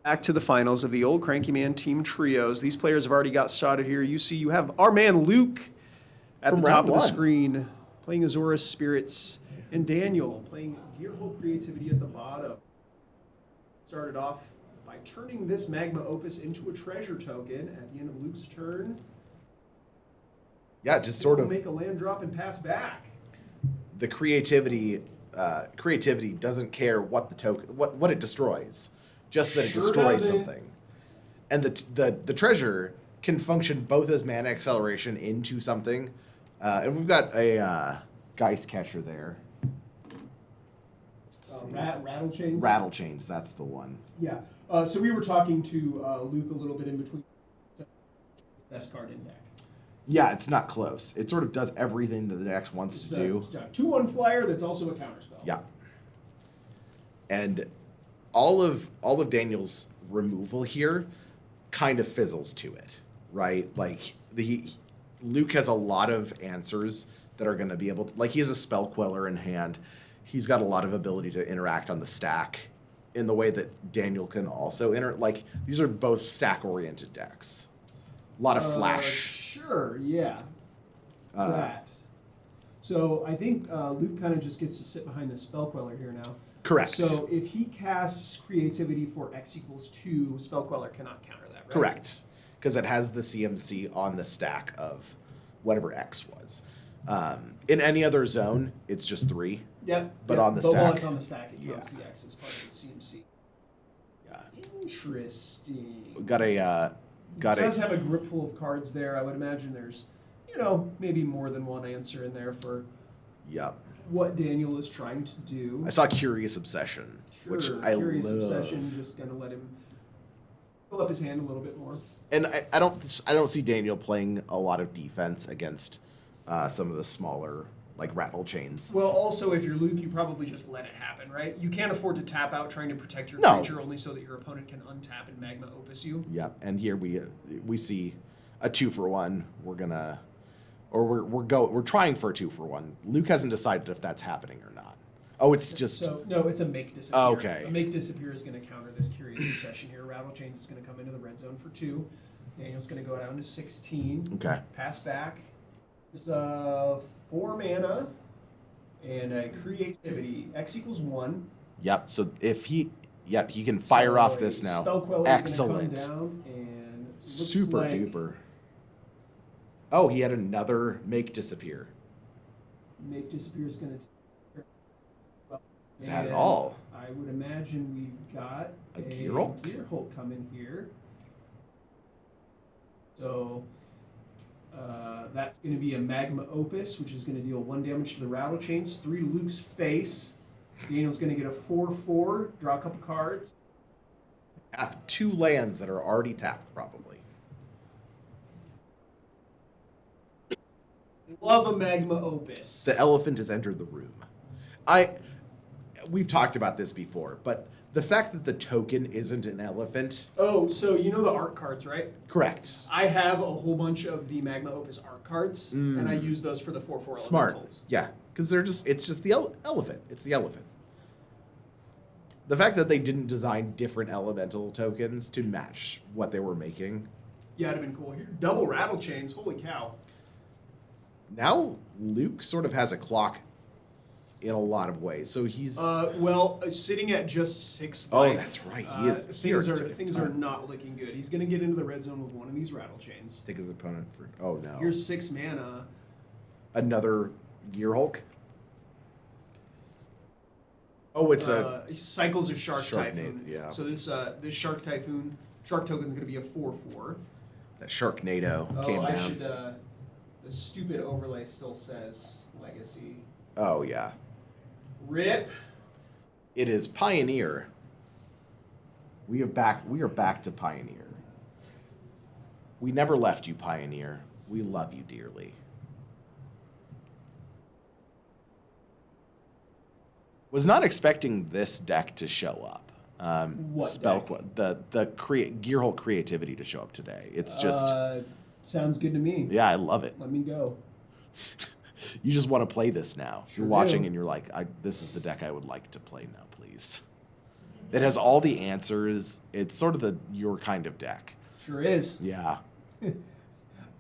Back to the finals of the old Cranky Man Team Trios. These players have already got started here. You see, you have our man Luke at From the top round of the one. screen, playing Azorius Spirits, and Daniel playing Gearhole Creativity at the bottom. Started off by turning this Magma Opus into a treasure token at the end of Luke's turn. Yeah, just sort of Make a land drop and pass back. the creativity. Creativity doesn't care what the token, what it destroys, just that it Sure destroys doesn't. something. And the treasure can function both as mana acceleration into something, and we've got a Geist Catcher there. Rattle chains. Rattle Chains, that's the one. Yeah. So we were talking to Luke a little bit in between. Best card in deck. Yeah, it's not close. It sort of does everything that the deck wants It's to do. It's a 2/1 flyer that's also a counterspell. Yeah. And all of Daniel's removal here kind of fizzles to it, right? Like Luke has a lot of answers that are going to be able to, like, he has a Spell Queller in hand. He's got a lot of ability to interact on the stack in the way that Daniel can also like, these are both stack oriented decks. A lot of flash. Sure, yeah. That. So I think Luke kind of just gets to sit behind the Spell Queller here now. Correct. So if he casts Creativity for X equals 2, Spell Queller cannot counter that, right? Correct. Because it has the CMC on the stack of whatever X was. In any other zone, it's just 3. Yep. But on the While stack. it's on the stack, it counts Yeah. the X as part of the CMC. Yeah. Interesting. Got a It does have a grip full of cards there. I would imagine there's, maybe more than one answer in there for Yep. what Daniel is trying to do. I saw Curious Obsession, which I Curious love. Obsession, just gonna let him fill up his hand a little bit more. And I don't see Daniel playing a lot of defense against some of the smaller, like, Rattle Chains. Well, also, if you're Luke, you probably just let it happen, right? You can't afford to tap out trying to protect your No. creature only so that your opponent can untap and Magma Opus you. Yep. And here we see a 2-for-1. We're trying for a 2-for-1. Luke hasn't decided if that's happening or not. Oh, it's just So, no, it's a Make Disappear. Oh, okay. A Make Disappear is going to counter this Curious Obsession here. Rattle Chains is going to come into the red zone for 2. Daniel's going to go down to 16. okay. Pass back. It's 4 mana and a Creativity. X equals 1. Yep. So if he can fire off this now. Spell Queller Excellent. is going to come down and looks Super like duper. Oh, he had another Make Disappear. Make Disappear is going to. Is that all? I would imagine we've got A Gearhulk? Gearhulk coming here. So that's going to be a Magma Opus, which is going to deal 1 damage to the Rattle Chains, 3 to Luke's face. Daniel's going to get a 4/4, draw a couple cards. Tap 2 lands that are already tapped, probably. Love a Magma Opus. The elephant has entered the room. We've talked about this before, but the fact that the token isn't an elephant. Oh, so you know the art cards, right? Correct. I have a whole bunch of the Magma Opus art cards, and I use those for the 4/4 Smart. elementals. Yeah, because it's just the elephant. It's the elephant. The fact that they didn't design different elemental tokens to match what they were making. Yeah, it'd have been cool. Here, double Rattle Chains. Holy cow. Now Luke sort of has a clock in a lot of ways. So he's Sitting at just 6 Oh, life. that's right. He is here. Things are not looking good. He's going to get into the red zone with one of these Rattle Chains. Take his opponent for. Oh no. Here's 6 mana. Another Gearhulk. Oh, it's Cycles a Shark Shark Typhoon. yeah. So this Shark Typhoon, Shark token is going to be a 4/4. that Sharknado came I down. should. The stupid overlay still says Legacy. Oh yeah. Rip. It is Pioneer. We are back to Pioneer. We never left you, Pioneer. We love you dearly. Was not expecting this deck to show up. What deck? The Gearhole Creativity to show up today. It's just Sounds good to me. yeah, I love it. Let me go. You just want to play this now. Sure you're watching do. and you're like, this is the deck I would like to play now, please. It has all the answers. It's sort of your kind of deck. Sure is. Yeah.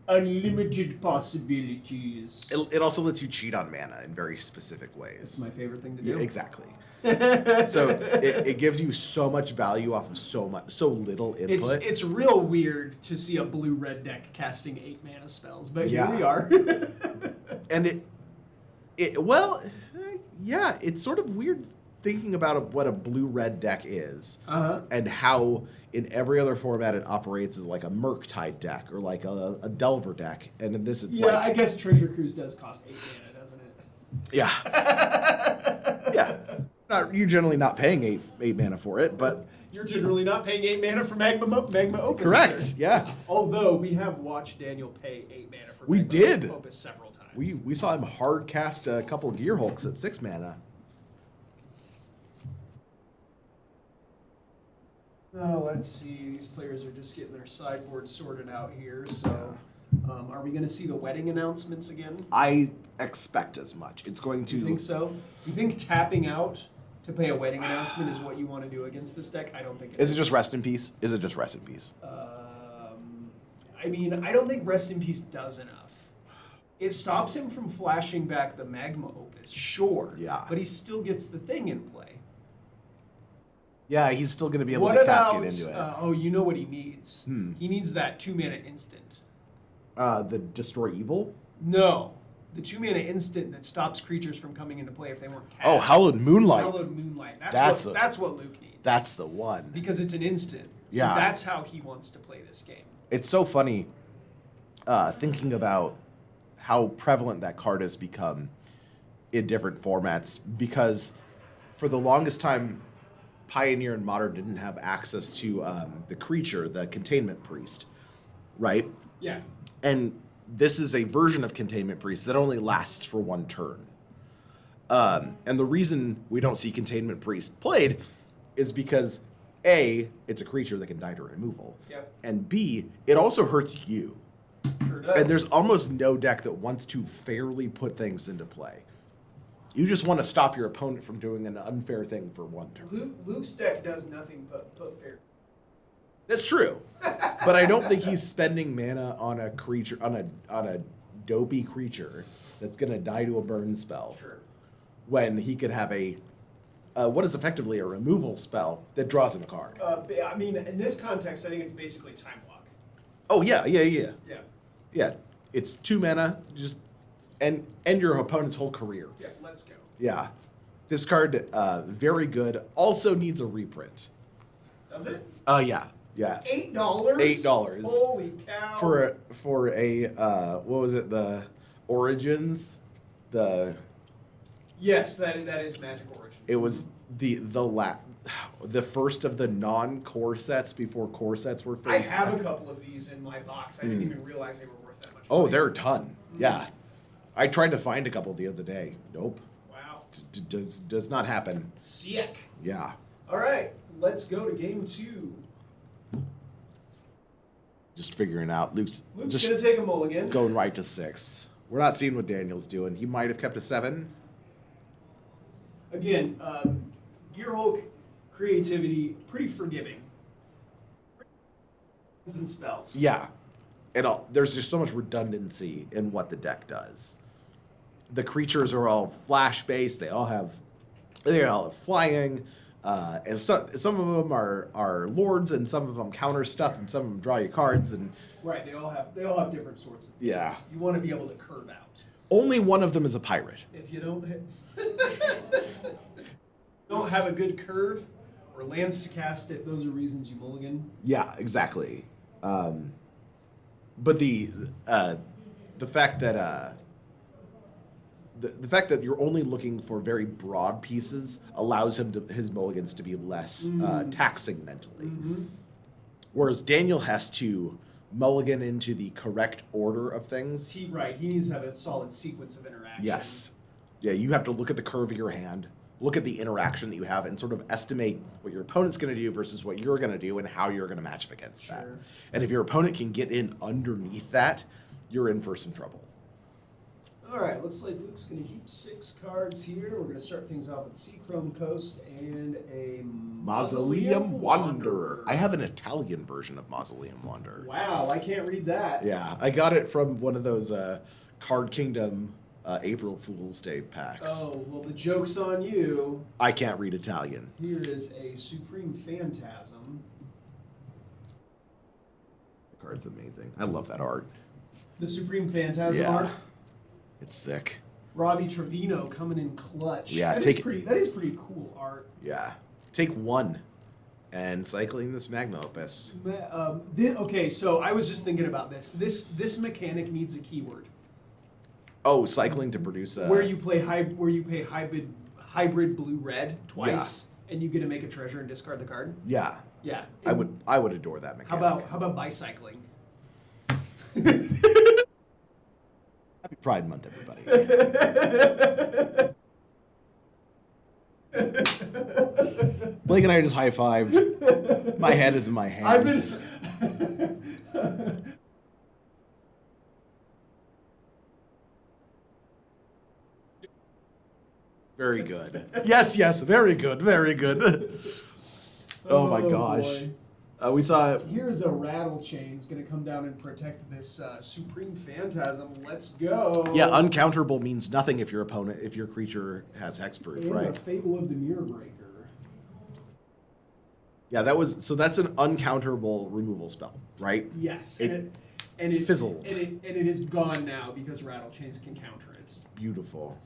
Unlimited possibilities. It also lets you cheat on mana in very specific ways. It's my favorite thing to do. Yeah, exactly. So it gives you so much value off of so little input. It's real weird to see a blue-red deck casting 8 mana spells, but Yeah. here we are. And it's sort of weird thinking about what a blue-red deck is, and how in every other format it operates as like a Murktide deck or like a Delver deck, and in this it's I guess Treasure Cruise does cost 8 mana, doesn't it? Yeah. Yeah. You're generally not paying eight mana for it, but You're generally not paying 8 mana for Magma Opus. correct. Either. Yeah. Although we have watched Daniel pay 8 mana for We Magma did. Opus several times. We saw him hard cast a couple of Gear Hulks at 6 mana. Oh, let's see. These players are just getting their sideboard sorted out here. So, are we going to see the wedding announcements again? I expect as much. It's going to. Do you think so? You think tapping out to pay a wedding announcement is what you want to do against this deck? I don't think it is. Is it just rest in peace? Is it just rest in peace? I mean, I don't think Rest in Peace does enough. It stops him from flashing back the Magma Opus, sure. Yeah. But he still gets the thing in play. Yeah, he's still going to be able What to about, cascade into it. you know what he needs? He needs that 2 mana instant. The Destroy Evil? No. The 2 mana instant that stops creatures from coming into play if they weren't cast. Oh, Hallowed Moonlight. Hallowed Moonlight. That's That's what Luke needs. That's the one. because it's an instant. So Yeah. that's how he wants to play this game. It's so funny thinking about how prevalent that card has become in different formats, because for the longest time, Pioneer and Modern didn't have access to the creature, the Containment Priest, right? Yeah. And this is a version of Containment Priest that only lasts for 1 turn. And the reason we don't see Containment Priest played is because A, it's a creature that can die to removal. Yep. And B, it also hurts you. Sure does. And there's almost no deck that wants to fairly put things into play. You just want to stop your opponent from doing an unfair thing for 1 turn. Luke's deck does nothing but put fair. That's true. But I don't think he's spending mana on a creature, on a dopey creature that's going to die to a burn spell. Sure. When he could have what is effectively a removal spell that draws him a card. I mean, in this context, I think it's basically Time Walk. Oh yeah. Yeah. It's 2 mana, just end your opponent's whole career. Yeah, let's go. Yeah. This card, very good. Also needs a reprint. Does it? Yeah. $8? $8. Holy cow. For a what was it, the Origins? Yes, that is Magic Origins. It was the first of the non-core sets before core sets were I phased have out. a couple of these in my box. I didn't even realize they were worth that much Oh, money. they're a ton. Yeah. I tried to find a couple the other day. Nope. Wow. Does not happen. Sick. Yeah. All right, let's go to game 2. Just figuring out. Luke's Luke's just going to take a mulligan. going right to 6. We're not seeing what Daniel's doing. He might have kept a 7. Again, Gear Hulk creativity, pretty forgiving. And spells. Yeah. There's just so much redundancy in what the deck does. The creatures are all flash based. They all have flying, and some of them are lords, and some of them counter stuff, and some of them draw you cards. And Right, they all have different sorts of things. Yeah. You want to be able to curve out. only one of them is a pirate. If you don't don't have a good curve or lands to cast it, those are reasons you mulligan. Yeah, exactly. But the fact that the fact that you're only looking for very broad pieces allows his mulligans to be less taxing mentally. Mm-hmm. Whereas Daniel has to mulligan into the correct order of things. He needs to have a solid sequence of interaction. Yes. Yeah, you have to look at the curve of your hand, look at the interaction that you have, and sort of estimate what your opponent's going to do versus what you're going to do and how you're going to match up against that. Sure. And if your opponent can get in underneath that, you're in for some trouble. All right, looks like Luke's going to keep 6 cards here. We're going to start things off with the Seachrome Coast and a Mausoleum Wanderer. I have an Italian version of Mausoleum Wanderer. Wow, I can't read that. Yeah, I got it from one of those Card Kingdom April Fool's Day packs. Oh, well, the joke's on you. I can't read Italian. Here is a Supreme Phantasm. The card's amazing. I love that art. The Supreme Phantasm Yeah. art. It's sick. Robbie Trevino coming in clutch. Yeah, that is pretty cool art. Yeah. Take 1 and cycling this Magma Opus. Okay, so I was just thinking about this. This mechanic needs a keyword. Oh, cycling to produce a... Where you pay hybrid blue red twice, and you get to make a treasure and discard the card. Yeah. Yeah. I would adore that mechanic. How about bicycling? Happy Pride Month, everybody. Blake and I just high-fived. My head is in my hands. Very good. Yes, very good, very good. Oh my gosh. Boy. We saw... Here's a Rattle Chain. It's going to come down and protect this Supreme Phantasm. Let's go. Yeah, uncounterable means nothing if your creature has hexproof, And right? a Fable of the Mirror Breaker. Yeah, that's an uncounterable removal spell, right? Yes. It it fizzled. And it is gone now because Rattle Chains can counter it. Beautiful.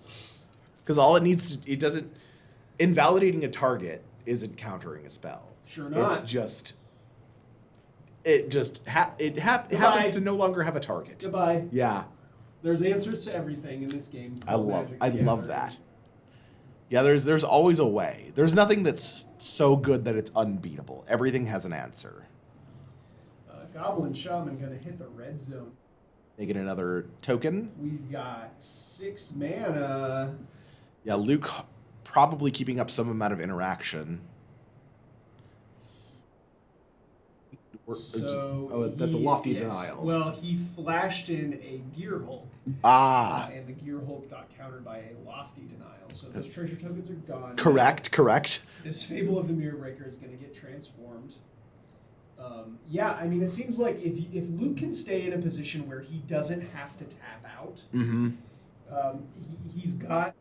Because all it needs to... It doesn't... Invalidating a target isn't countering a spell. Sure not. It's just... It just happens to no longer have a target. Goodbye. Yeah. There's answers to everything in this game. I love that. Yeah, there's always a way. There's nothing that's so good that it's unbeatable. Everything has an answer. Goblin Shaman gonna hit the red zone. Making another token. We've got 6 mana. Yeah, Luke probably keeping up some amount of interaction. So that's a lofty denial. Well, he flashed in a Gear Hulk. And the Gear Hulk got countered by a lofty denial. So those treasure tokens are gone. Correct. This Fable of the Mirror Breaker is going to get transformed. Yeah, I mean, it seems like if Luke can stay in a position where he doesn't have to tap out, he's got...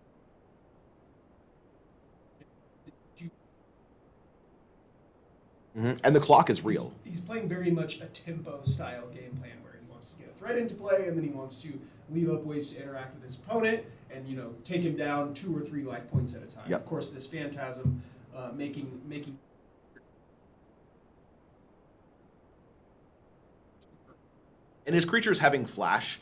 And the clock is real. He's playing very much a tempo style game plan where he wants to get a threat into play and then he wants to leave up ways to interact with his opponent and take him down 2 or 3 life points at a time. Yep. Of course, this Phantasm making and his creatures having flash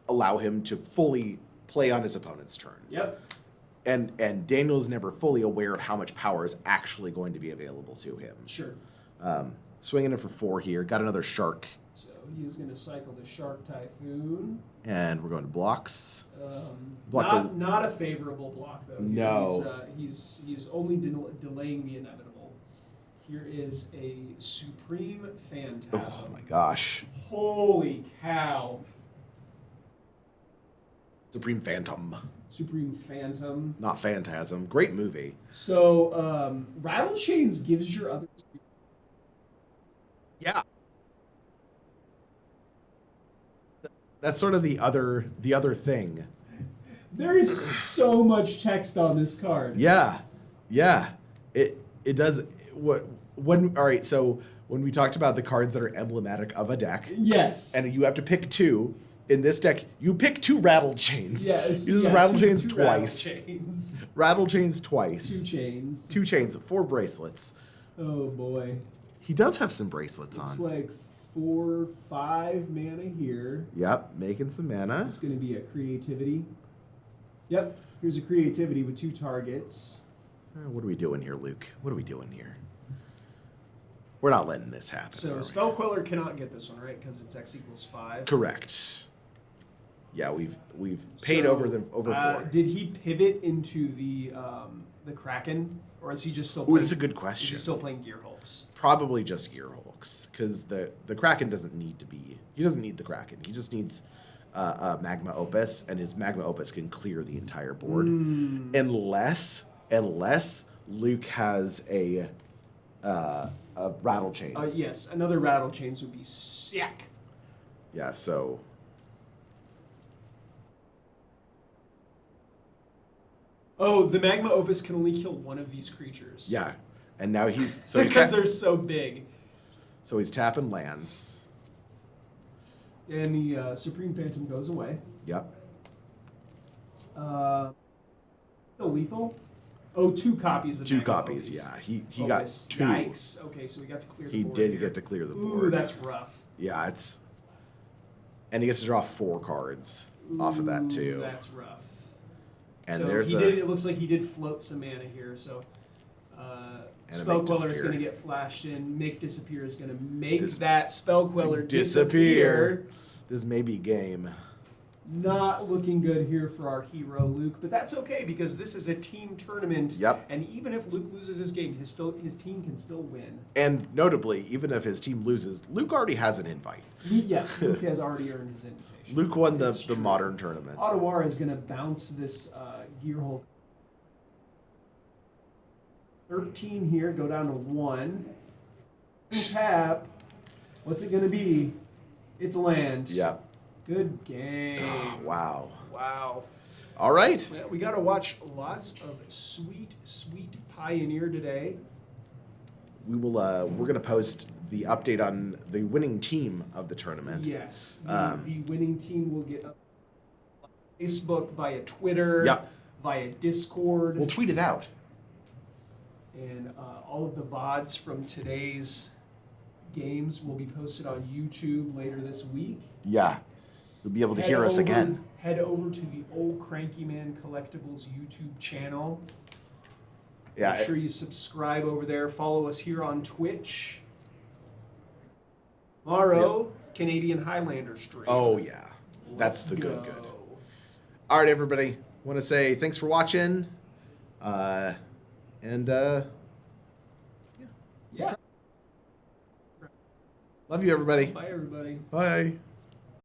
allow him to fully play on his opponent's turn. Yep. And Daniel's never fully aware of how much power is actually going to be available to him. Sure. Swinging it for 4 here. Got another shark. So he is going to cycle the Shark Typhoon. And we're going to blocks. Not a favorable block, though. No. He's only delaying the inevitable. Here is a Supreme Phantasm. Oh my gosh. Holy cow. Supreme Phantom. Supreme Phantom. Not Phantasm. Great movie. So, Rattle Chains gives your other... Yeah. That's sort of the other thing. There is so much text on this card. Yeah. It does all right, so when we talked about the cards that are emblematic of a deck. Yes. And you have to pick 2. In this deck, you pick 2 Rattle Chains. Yes. Use Rattle Chains twice. Rattle Chains. Rattle Chains twice. 2 chains. 2 chains, 4 bracelets. Oh boy. He does have some bracelets It's on. like 4, 5 mana here. Yep, making some mana. This is going to be a creativity. Yep. Here's a creativity with 2 targets. What are we doing here, Luke? What are we doing here? We're not letting this happen. So Spell Queller cannot get this one, right? Because it's X equals 5. Correct. Yeah, we've paid over 4. Did he pivot into the Kraken, or is he just still? Ooh, that's a good question. Is he still playing Gear Hulks? Probably just Gear Hulks, because the Kraken doesn't need to be. He doesn't need the Kraken. He just needs Magma Opus, and his Magma Opus can clear the entire board, Hmm. unless Luke has a Rattle Chains. Yes, another Rattle Chains would be sick. Yeah. So. Oh, the Magma Opus can only kill one of these creatures. Yeah, and now he's because they're so big. So he's tapping lands. And the Supreme Phantom goes away. Yep. Still lethal? Oh, 2 copies of Two Magma copies. Opus. Yeah, he got Opus. 2. Yikes. Okay, so we got to clear the He board did here. get to clear the Ooh, board. that's rough. Yeah, it's, and he gets to draw 4 cards off of that too. That's rough. And so there's it looks like he did float some mana here, so And a Spell Make Queller is Disappear. going to get flashed in. Make Disappear is going to make Dis- that Spell Queller disappear. This may be game. Not looking good here for our hero, Luke, but that's okay because this is a team tournament. Yep. And even if Luke loses his game, his team can still win. And notably, even if his team loses, Luke already has an invite. Yes, Luke has already earned his invitation. Luke won It's the true. modern tournament. Ottawa is going to bounce this Gearhulk 13 here, go down to 1. Tap. What's it going to be? It's land. Yep. Good game. Wow. Wow. All right. Well, we got to watch lots of sweet, sweet Pioneer today. We will. We're gonna post the update on the winning team of the tournament. Yes. The winning team will get up on Facebook, via Twitter, Yep. via Discord. We'll tweet it out. And all of the VODs from today's games will be posted on YouTube later this week. Yeah. You'll be able to hear us again. Head over to the Old Cranky Man Collectibles YouTube channel. Yeah. Make sure you subscribe over there. Follow us here on Twitch. Tomorrow, Canadian Highlander stream. Oh yeah. That's the good. All right, everybody. Want to say thanks for watching. Yeah. Love you, everybody. Bye, everybody. Bye.